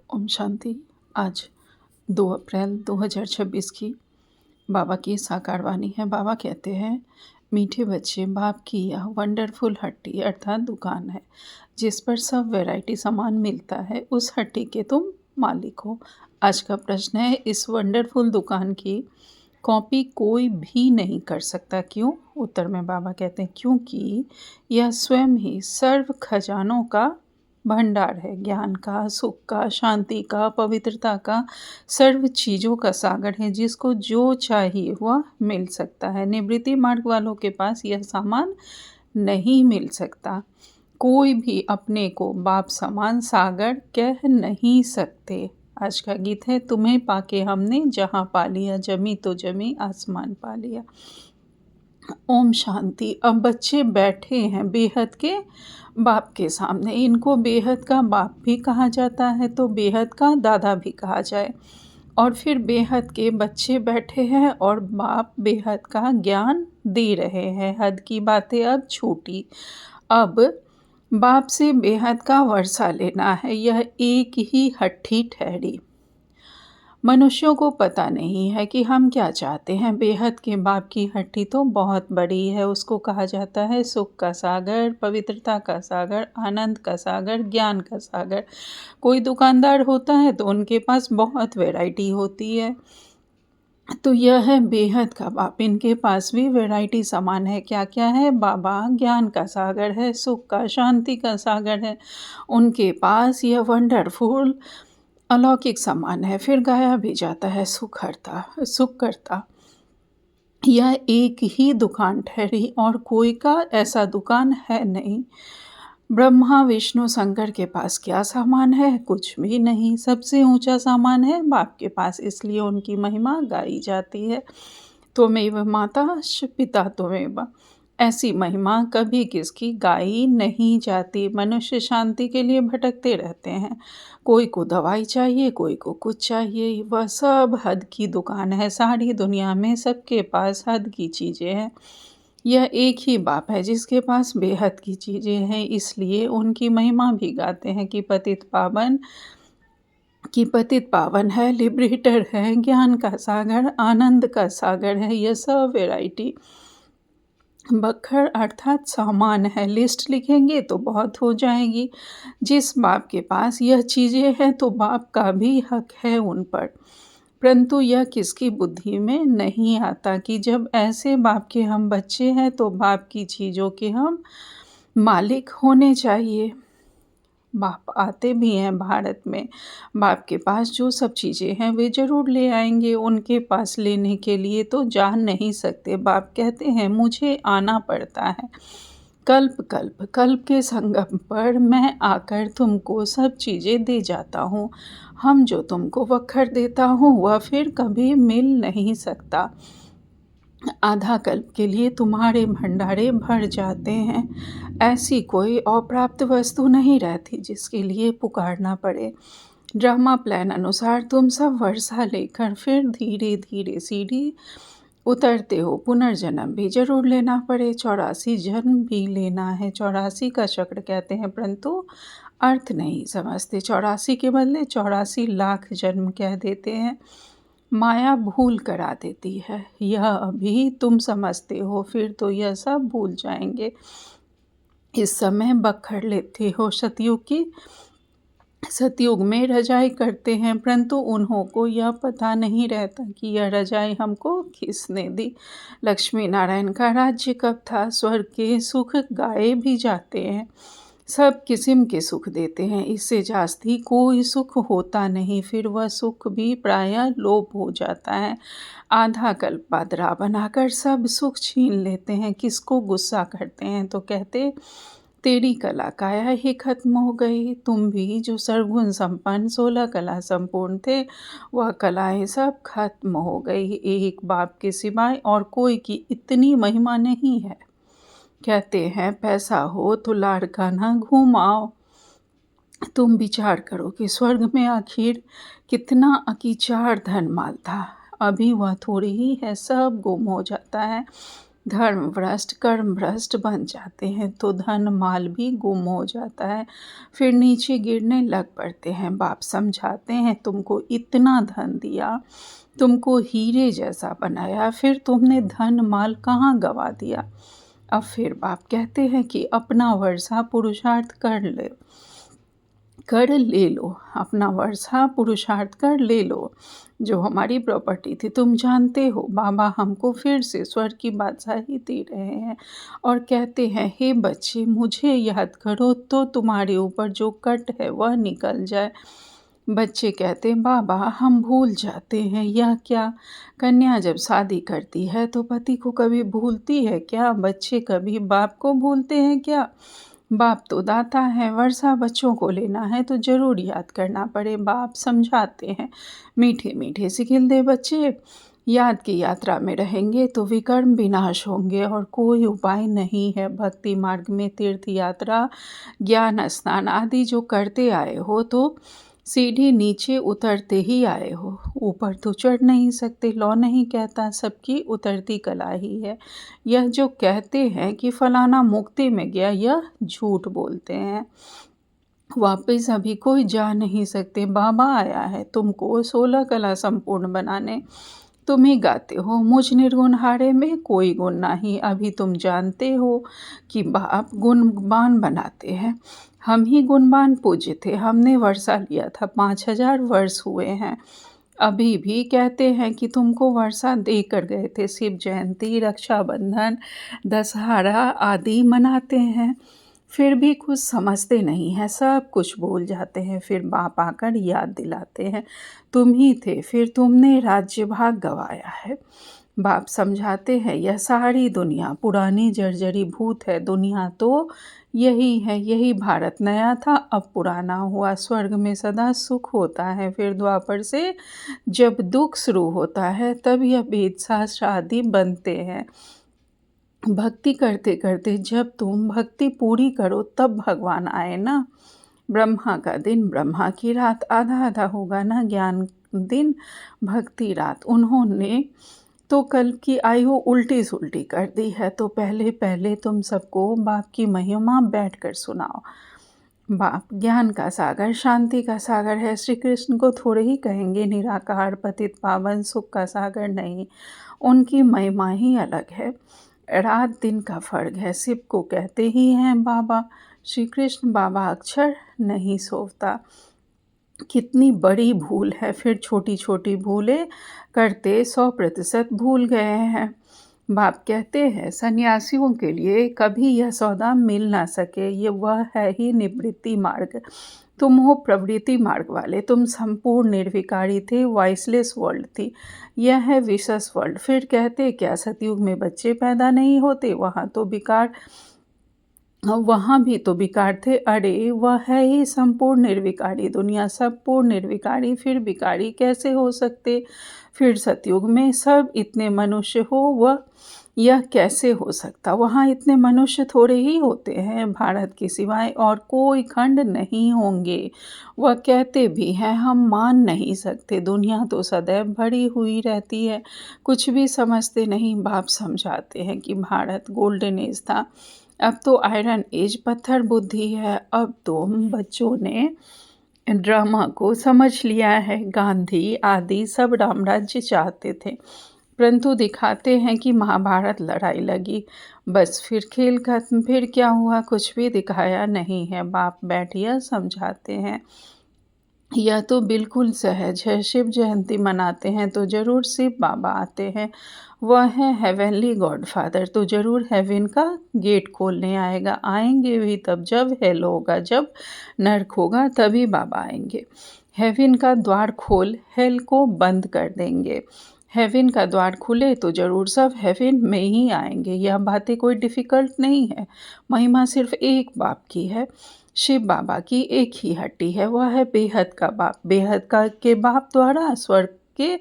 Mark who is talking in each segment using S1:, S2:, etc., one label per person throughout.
S1: ओम शांति। आज 2 अप्रैल 2026 की बाबा की साकार वाणी है। बाबा कहते हैं, मीठे बच्चे, बाप की यह वंडरफुल हट्टी अर्थात दुकान है जिस पर सब वैरायटी सामान मिलता है। उस हट्टी के तुम मालिक हो। आज का प्रश्न है, इस वंडरफुल दुकान की कॉपी कोई भी नहीं कर सकता। क्यों? उत्तर में बाबा कहते हैं, क्योंकि यह स्वयं ही सर्व खजानों का भंडार है। ज्ञान का, सुख का, शांति का, पवित्रता का, सर्व चीज़ों का सागर है। जिसको जो चाहिए वह मिल सकता है। निवृत्ति मार्ग वालों के पास यह सामान नहीं मिल सकता। कोई भी अपने को बाप समान सागर कह नहीं सकते। आज का गीत है, तुम्हें पाके हमने जहाँ पा लिया, जमी तो जमी आसमान पा लिया। ओम शांति। अब बच्चे बैठे हैं बेहद के बाप के सामने। इनको बेहद का बाप भी कहा जाता है तो बेहद का दादा भी कहा जाए। और फिर बेहद के बच्चे बैठे हैं और बाप बेहद का ज्ञान दे रहे हैं। हद की बातें अब छूटी। अब बाप से बेहद का वर्षा लेना है। यह एक ही हट्टी ठहरी। मनुष्यों को पता नहीं है कि हम क्या चाहते हैं। बेहद के बाप की हट्टी तो बहुत बड़ी है। उसको कहा जाता है सुख का सागर, पवित्रता का सागर, आनंद का सागर, ज्ञान का सागर। कोई दुकानदार होता है तो उनके पास बहुत वैरायटी होती है। तो यह है बेहद का बाप। इनके पास भी वैरायटी सामान है। क्या क्या है? बाबा ज्ञान का सागर है, सुख का, शांति का सागर है। उनके पास यह वंडरफुल अलौकिक सामान है। फिर गाया भी जाता है, सुख करता। यह एक ही दुकान ठहरी और कोई का ऐसा दुकान है नहीं। ब्रह्मा विष्णु शंकर के पास क्या सामान है? कुछ भी नहीं। सबसे ऊंचा सामान है बाप के पास, इसलिए उनकी महिमा गाई जाती है। त्वमेव माता पिता त्वमेव। ऐसी महिमा कभी किसकी गाई नहीं जाती। मनुष्य शांति के लिए भटकते रहते हैं। कोई को दवाई चाहिए, कोई को कुछ चाहिए। वह सब हद की दुकान है। सारी दुनिया में सबके पास हद की चीज़ें हैं। यह एक ही बाप है जिसके पास बेहद की चीज़ें हैं। इसलिए उनकी महिमा भी गाते हैं कि पतित पावन है, लिबरेटर है, ज्ञान का सागर, आनंद का सागर है। यह सब वैरायटी बखर अर्थात सामान है। लिस्ट लिखेंगे तो बहुत हो जाएगी। जिस बाप के पास यह चीज़ें हैं तो बाप का भी हक है उन पर। परंतु यह किसकी बुद्धि में नहीं आता कि जब ऐसे बाप के हम बच्चे हैं तो बाप की चीज़ों के हम मालिक होने चाहिए। बाप आते भी हैं भारत में। बाप के पास जो सब चीज़ें हैं वे ज़रूर ले आएंगे। उनके पास लेने के लिए तो जा नहीं सकते। बाप कहते हैं, मुझे आना पड़ता है। कल्प के संगम पर मैं आकर तुमको सब चीज़ें दे जाता हूँ। हम जो तुमको वखर देता हूँ वह फिर कभी मिल नहीं सकता। आधा कल्प के लिए तुम्हारे भंडारे भर जाते हैं। ऐसी कोई अप्राप्त वस्तु नहीं रहती जिसके लिए पुकारना पड़े। ड्रामा प्लान अनुसार तुम सब वर्षा लेकर फिर धीरे धीरे सीढ़ी उतरते हो। पुनर्जन्म भी जरूर लेना पड़े। 84 जन्म भी लेना है। 84 का चक्र कहते हैं, परंतु अर्थ नहीं समझते। 84 के बदले 84 लाख जन्म कह देते हैं। माया भूल करा देती है। यह अभी तुम समझते हो, फिर तो यह सब भूल जाएंगे। इस समय बखर लेते हो। सतयुग में रजाई करते हैं, परंतु उन्हों को यह पता नहीं रहता कि यह रजाई हमको किसने दी। लक्ष्मी नारायण का राज्य कब था? स्वर्ग के सुख गाए भी जाते हैं। सब किस्म के सुख देते हैं। इससे जास्ती कोई सुख होता नहीं। फिर वह सुख भी प्रायः लोप हो जाता है। आधा कल्प बादरा बनाकर सब सुख छीन लेते हैं। किसको गुस्सा करते हैं तो कहते, तेरी कला काया ही खत्म हो गई। तुम भी जो सर्वगुण संपन्न 16 कला संपूर्ण थे, वह कलाएं सब खत्म हो गई। एक बाप के सिवाय और कोई की इतनी महिमा नहीं है। कहते हैं, पैसा हो तो लाड़काना घुमाओ। तुम विचार करो कि स्वर्ग में आखिर कितना अकीचार धन माल था। अभी वह थोड़ी ही है, सब गुम हो जाता है। धर्म भ्रष्ट कर्म भ्रष्ट बन जाते हैं तो धन माल भी गुम हो जाता है, फिर नीचे गिरने लग पड़ते हैं। बाप समझाते हैं तुमको इतना धन दिया, तुमको हीरे जैसा बनाया, फिर तुमने धन माल कहाँ गवा दिया। अब फिर बाप कहते हैं कि अपना वर्षा पुरुषार्थ कर ले लो, अपना वर्षा पुरुषार्थ कर ले लो। जो हमारी प्रॉपर्टी थी, तुम जानते हो बाबा हमको फिर से स्वर्ग की बादशाही दे रहे हैं और कहते हैं हे बच्चे मुझे याद करो तो तुम्हारे ऊपर जो कट है वह निकल जाए। बच्चे कहते बाबा हम भूल जाते हैं, यह क्या। कन्या जब शादी करती है तो पति को कभी भूलती है क्या? बच्चे कभी बाप को भूलते हैं क्या? बाप तो दाता है, वर्षा बच्चों को लेना है तो ज़रूर याद करना पड़े। बाप समझाते हैं मीठे मीठे से खिलते बच्चे, याद की यात्रा में रहेंगे तो विकर्म विनाश होंगे और कोई उपाय नहीं है। भक्ति मार्ग में तीर्थ यात्रा, ज्ञान स्नान आदि जो करते आए हो तो सीढ़ी नीचे उतरते ही आए हो, ऊपर तो चढ़ नहीं सकते। लौ नहीं कहता सबकी उतरती कला ही है। यह जो कहते हैं कि फलाना मुक्ति में गया, यह झूठ बोलते हैं। वापस अभी कोई जा नहीं सकते। बाबा आया है तुमको 16 कला संपूर्ण बनाने। तुम ही गाते हो मुझ निर्गुण हारे में कोई गुण नहीं। अभी तुम जानते हो कि बाप गुणवान बनाते हैं। हम ही गुणवान पूज्य थे। हमने वर्षा लिया था, 5000 वर्ष हुए हैं। अभी भी कहते हैं कि तुमको वर्षा दे कर गए थे। शिव जयंती, रक्षाबंधन, दशहरा आदि मनाते हैं, फिर भी कुछ समझते नहीं हैं, सब कुछ भूल जाते हैं। फिर बाप आकर याद दिलाते हैं तुम ही थे, फिर तुमने राज्य भाग गंवाया है। बाप समझाते हैं यह सारी दुनिया पुरानी जर्जरी भूत है। दुनिया तो यही है, यही भारत नया था अब पुराना हुआ। स्वर्ग में सदा सुख होता है, फिर द्वापर से जब दुख शुरू होता है तब यह वेद शास्त्र आदि बनते हैं। भक्ति करते करते जब तुम भक्ति पूरी करो तब भगवान आए ना। ब्रह्मा का दिन ब्रह्मा की रात, आधा आधा होगा ना। ज्ञान दिन भक्ति रात। उन्होंने तो कल की आयु उल्टी सुल्टी कर दी है, तो पहले पहले तुम सबको बाप की महिमा बैठकर सुनाओ। बाप ज्ञान का सागर, शांति का सागर है। श्री कृष्ण को थोड़े ही कहेंगे निराकार, पतित पावन, सुख का सागर नहीं। उनकी महिमा ही अलग है। रात दिन का फर्क है। शिव को कहते ही हैं बाबा। श्री कृष्ण बाबा अक्षर नहीं सोवता। कितनी बड़ी भूल है। फिर छोटी छोटी भूलें करते 100% भूल गए हैं। बाप कहते हैं सन्यासियों के लिए कभी यह सौदा मिल ना सके। ये वह है ही निवृत्ति मार्ग। तुम हो प्रवृत्ति मार्ग वाले। तुम संपूर्ण निर्विकारी थे, वॉइसलेस वर्ल्ड थी। यह है विशेष वर्ल्ड। फिर कहते क्या सतयुग में बच्चे पैदा नहीं होते? वहाँ भी तो विकार थे। अरे वह है ही संपूर्ण निर्विकारी दुनिया। सब पूर्ण निर्विकारी, फिर विकारी कैसे हो सकते? फिर सतयुग में सब इतने मनुष्य हो, वह यह कैसे हो सकता? वहाँ इतने मनुष्य थोड़े ही होते हैं। भारत के सिवाय और कोई खंड नहीं होंगे। वह कहते भी हैं हम मान नहीं सकते। दुनिया तो सदैव भरी हुई रहती है, कुछ भी समझते नहीं। बाप समझाते हैं कि भारत गोल्डन एज था, अब तो आयरन एज पत्थर बुद्धि है। अब तो बच्चों ने ड्रामा को समझ लिया है। गांधी आदि सब रामराज्य चाहते थे, परंतु दिखाते हैं कि महाभारत लड़ाई लगी, बस फिर खेल खत्म। फिर क्या हुआ? कुछ भी दिखाया नहीं है। बाप बैठिए समझाते हैं यह तो बिल्कुल सहज है। शिव जयंती मनाते हैं तो ज़रूर शिव बाबा आते हैं। वह है हेवनली गॉडफादर, तो ज़रूर हेवन का गेट खोलने आएगा। आएंगे भी तब जब हेल होगा, जब नर्क होगा तभी बाबा आएंगे। हेवन का द्वार खोल हेल को बंद कर देंगे। हेवन का द्वार खुले तो ज़रूर सब हेवन में ही आएंगे। यह बातें कोई डिफ़िकल्ट नहीं है। महिमा सिर्फ एक बाप की है। शिव बाबा की एक ही हड्डी है, वह है बेहद का बाप। बेहद का के बाप द्वारा स्वर्ग के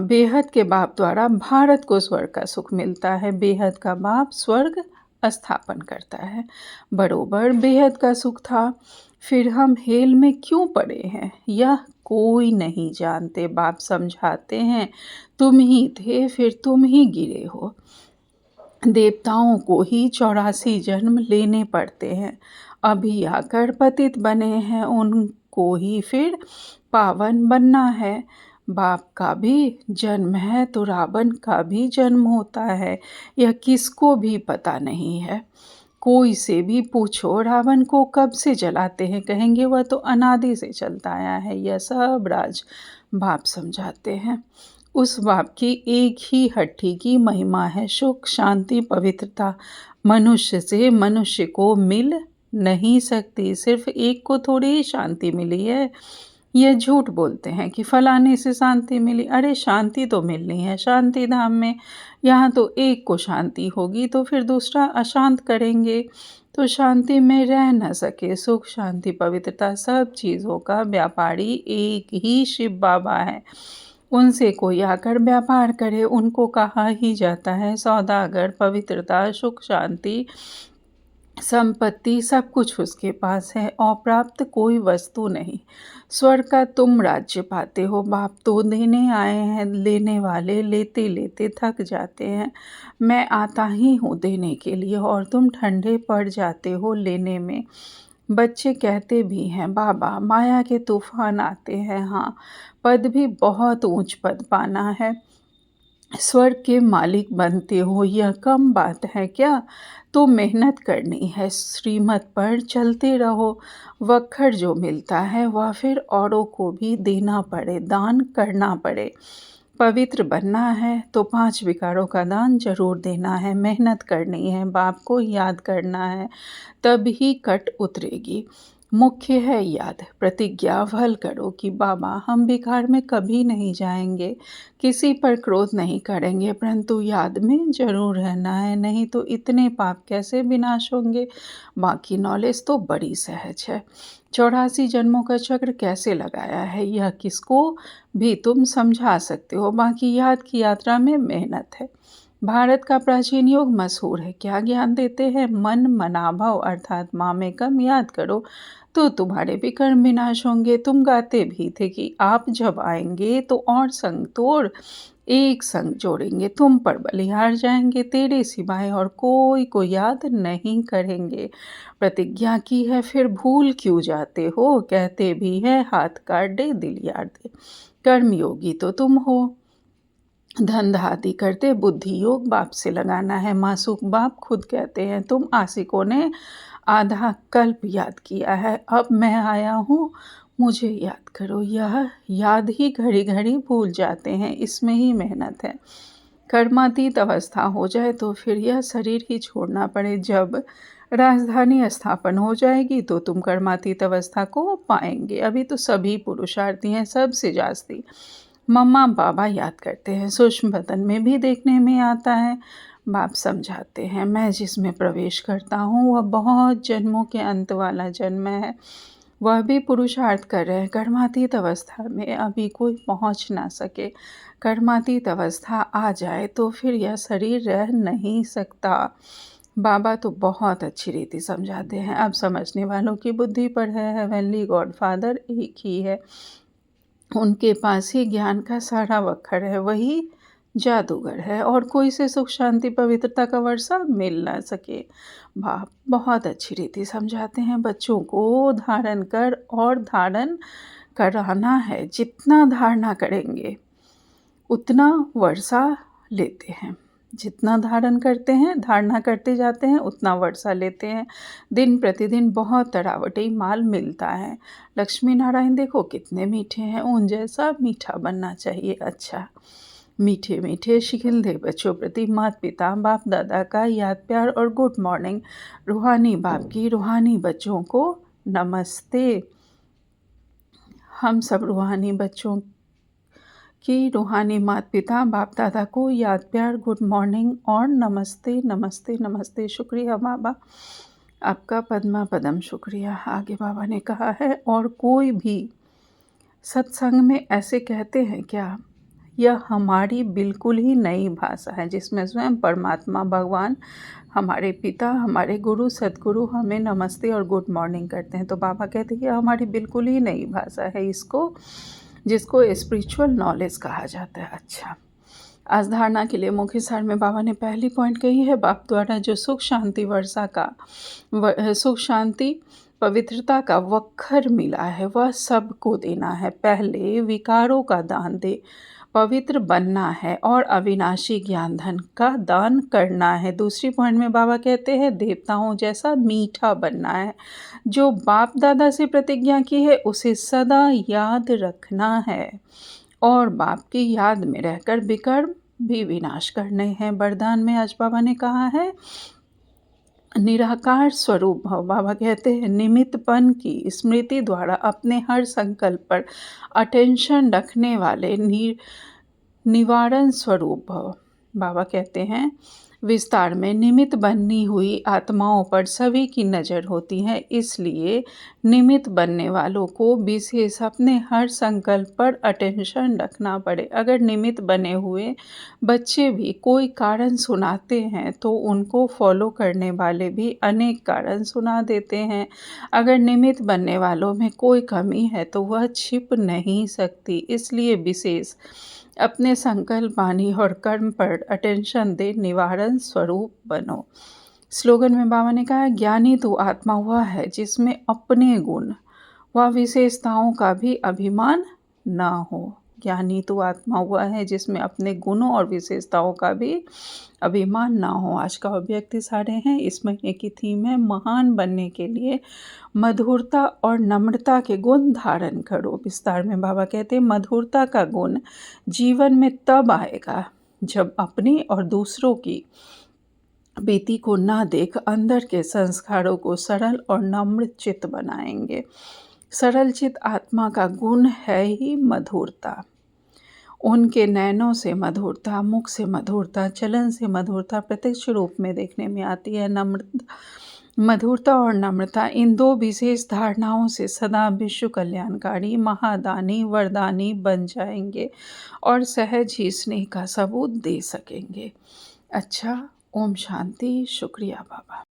S1: बेहद के बाप द्वारा भारत को स्वर्ग का सुख मिलता है। बेहद का बाप स्वर्ग स्थापन करता है। बरोबर बेहद का सुख था, फिर हम हेल में क्यों पड़े हैं यह कोई नहीं जानते। बाप समझाते हैं तुम ही थे, फिर तुम ही गिरे हो। देवताओं को ही 84 जन्म लेने पड़ते हैं। अभी आकर पतित बने हैं, उनको ही फिर पावन बनना है। बाप का भी जन्म है तो रावण का भी जन्म होता है, यह किसको भी पता नहीं है। कोई से भी पूछो रावण को कब से जलाते हैं, कहेंगे वह तो अनादि से चलता आया है। यह सब राज बाप समझाते हैं। उस बाप की एक ही हट्टी की महिमा है, सुख शांति पवित्रता। मनुष्य से मनुष्य को मिल नहीं सकती, सिर्फ एक को थोड़ी ही शांति मिली है। ये झूठ बोलते हैं कि फलाने से शांति मिली। अरे शांति तो मिलनी है शांति धाम में। यहाँ तो एक को शांति होगी तो फिर दूसरा अशांत करेंगे, तो शांति में रह न सके। सुख शांति पवित्रता सब चीज़ों का व्यापारी एक ही शिव बाबा है। उनसे कोई आकर व्यापार करे, उनको कहा ही जाता है सौदागर। पवित्रता सुख शांति संपत्ति सब कुछ उसके पास है, अप्राप्त कोई वस्तु नहीं। स्वर्ग का तुम राज्य पाते हो, बाप तो देने आए हैं, लेने वाले लेते लेते थक जाते हैं। मैं आता ही हूँ देने के लिए और तुम ठंडे पड़ जाते हो लेने में। बच्चे कहते भी हैं बाबा माया के तूफान आते हैं। हाँ, पद भी बहुत ऊंच पद पाना है, स्वर्ग के मालिक बनते हो, यह कम बात है क्या? तो मेहनत करनी है, श्रीमत पर चलते रहो। वक्खर जो मिलता है वह फिर औरों को भी देना पड़े, दान करना पड़े। पवित्र बनना है तो 5 विकारों का दान जरूर देना है, मेहनत करनी है, बाप को याद करना है, तब ही कट उतरेगी। मुख्य है याद, प्रतिज्ञा भल करो कि बाबा हम विकार में कभी नहीं जाएंगे, किसी पर क्रोध नहीं करेंगे, परंतु याद में जरूर रहना है, नहीं तो इतने पाप कैसे विनाश होंगे। बाकी नॉलेज तो बड़ी सहज है। 84 जन्मों का चक्र कैसे लगाया है यह किसको भी तुम समझा सकते हो। बाकी याद की यात्रा में मेहनत है। भारत का प्राचीन योग मशहूर है, क्या ज्ञान देते हैं? मन मनाभव अर्थात मामेकम याद करो तो तुम्हारे भी कर्म विनाश होंगे। तुम गाते भी थे कि आप जब आएंगे तो और संग तोड़ एक संग जोड़ेंगे, तुम पर बलिहार जाएंगे, तेरे सिवाय और कोई को याद नहीं करेंगे। प्रतिज्ञा की है फिर भूल क्यों जाते हो, कहते भी है हाथ काट दे दिल यार दे। कर्मयोगी तो तुम हो, धंधा आदि करते, बुद्धि योग बाप से लगाना है। मासूक बाप खुद कहते हैं तुम आशिकों ने आधा कल्प याद किया है, अब मैं आया हूँ मुझे याद करो। यह याद ही घड़ी घड़ी भूल जाते हैं, इसमें ही मेहनत है। कर्मातीत अवस्था हो जाए तो फिर यह शरीर ही छोड़ना पड़े। जब राजधानी स्थापन हो जाएगी तो तुम कर्मातीत अवस्था को पाएंगे। अभी तो सभी पुरुषार्थी हैं, सबसे जास्ती मम्मा बाबा याद करते हैं, सूक्ष्म बदन में भी देखने में आता है। बाप समझाते हैं मैं जिसमें प्रवेश करता हूँ वह बहुत जन्मों के अंत वाला जन्म है, वह भी पुरुषार्थ कर रहे हैं। कर्मातीत अवस्था में अभी कोई पहुँच ना सके, कर्मातीत अवस्था आ जाए तो फिर यह शरीर रह नहीं सकता। बाबा तो बहुत अच्छी रीति समझाते हैं, अब समझने वालों की बुद्धि पर है। हेवनली गॉड फादर एक ही है, उनके पास ही ज्ञान का सारा वक्खर है, वही जादूगर है और कोई से सुख शांति पवित्रता का वर्षा मिल ना सके। बाप बहुत अच्छी रीति समझाते हैं, बच्चों को धारण कर और धारण कराना है। जितना धारणा करेंगे उतना वर्षा लेते हैं, जितना धारण करते हैं धारणा करते जाते हैं उतना वर्षा लेते हैं। दिन प्रतिदिन बहुत तरावटी माल मिलता है। लक्ष्मी नारायण देखो कितने मीठे हैं, उन जैसा मीठा बनना चाहिए। अच्छा, मीठे मीठे शिखिलधे बच्चों प्रति माता पिता बाप दादा का याद प्यार और गुड मॉर्निंग। रूहानी बाप की रूहानी बच्चों को नमस्ते। हम सब रूहानी बच्चों कि रूहानी माता पिता बाप दादा को याद प्यार गुड मॉर्निंग और नमस्ते नमस्ते नमस्ते। शुक्रिया बाबा, आपका पद्मा पदम शुक्रिया। आगे बाबा ने कहा है और कोई भी सत्संग में ऐसे कहते हैं क्या? यह हमारी बिल्कुल ही नई भाषा है जिसमें स्वयं परमात्मा भगवान हमारे पिता हमारे गुरु सद्गुरु हमें नमस्ते और गुड मॉर्निंग करते हैं। तो बाबा कहते हैं कि हमारी बिल्कुल ही नई भाषा है, इसको जिसको स्पिरिचुअल नॉलेज कहा जाता है। अच्छा, आज धारणा के लिए मुख्य सार में बाबा ने पहली पॉइंट कही है, बाप द्वारा जो सुख शांति वर्षा का सुख शांति पवित्रता का वक्खर मिला है वह सबको देना है। पहले विकारों का दान दे, पवित्र बनना है और अविनाशी ज्ञान धन का दान करना है। दूसरी पॉइंट में बाबा कहते हैं देवताओं जैसा मीठा बनना है। जो बाप दादा से प्रतिज्ञा की है उसे सदा याद रखना है और बाप की याद में रहकर विकर्म भी विनाश करने हैं। वरदान में आज बाबा ने कहा है निराकार स्वरूप भव। बाबा कहते हैं निमित्तपन की स्मृति द्वारा अपने हर संकल्प पर अटेंशन रखने वाले निवारण स्वरूप भव। बाबा कहते हैं विस्तार में निमित्त बनी हुई आत्माओं पर सभी की नज़र होती है, इसलिए निमित्त बनने वालों को विशेष अपने हर संकल्प पर अटेंशन रखना पड़े। अगर निमित्त बने हुए बच्चे भी कोई कारण सुनाते हैं तो उनको फॉलो करने वाले भी अनेक कारण सुना देते हैं। अगर निमित्त बनने वालों में कोई कमी है तो वह छिप नहीं सकती, इसलिए विशेष अपने संकल्प वाणी और कर्म पर अटेंशन दे, निवारण स्वरूप बनो। स्लोगन में बाबा ने कहा ज्ञानी तो आत्मा हुआ है जिसमें अपने गुण व विशेषताओं का भी अभिमान ना हो। ज्ञानी तो आत्मा हुआ है जिसमें अपने गुणों और विशेषताओं का भी अभिमान ना हो। आज का अव्यक्त सारे हैं। इस महीने की थीम है महान बनने के लिए मधुरता और नम्रता के गुण धारण करो। विस्तार में बाबा कहते हैं मधुरता का गुण जीवन में तब आएगा जब अपनी और दूसरों की बीती को ना देख अंदर के संस्कारों को सरल और नम्र चित्त बनाएंगे। सरल चित्त आत्मा का गुण है ही मधुरता। उनके नैनों से मधुरता, मुख से मधुरता, चलन से मधुरता प्रत्यक्ष रूप में देखने में आती है। मधुरता और नम्रता इन दो विशेष धारणाओं से सदा विश्व कल्याणकारी महादानी वरदानी बन जाएंगे और सहज ही स्नेह का सबूत दे सकेंगे। अच्छा, ओम शांति। शुक्रिया बाबा।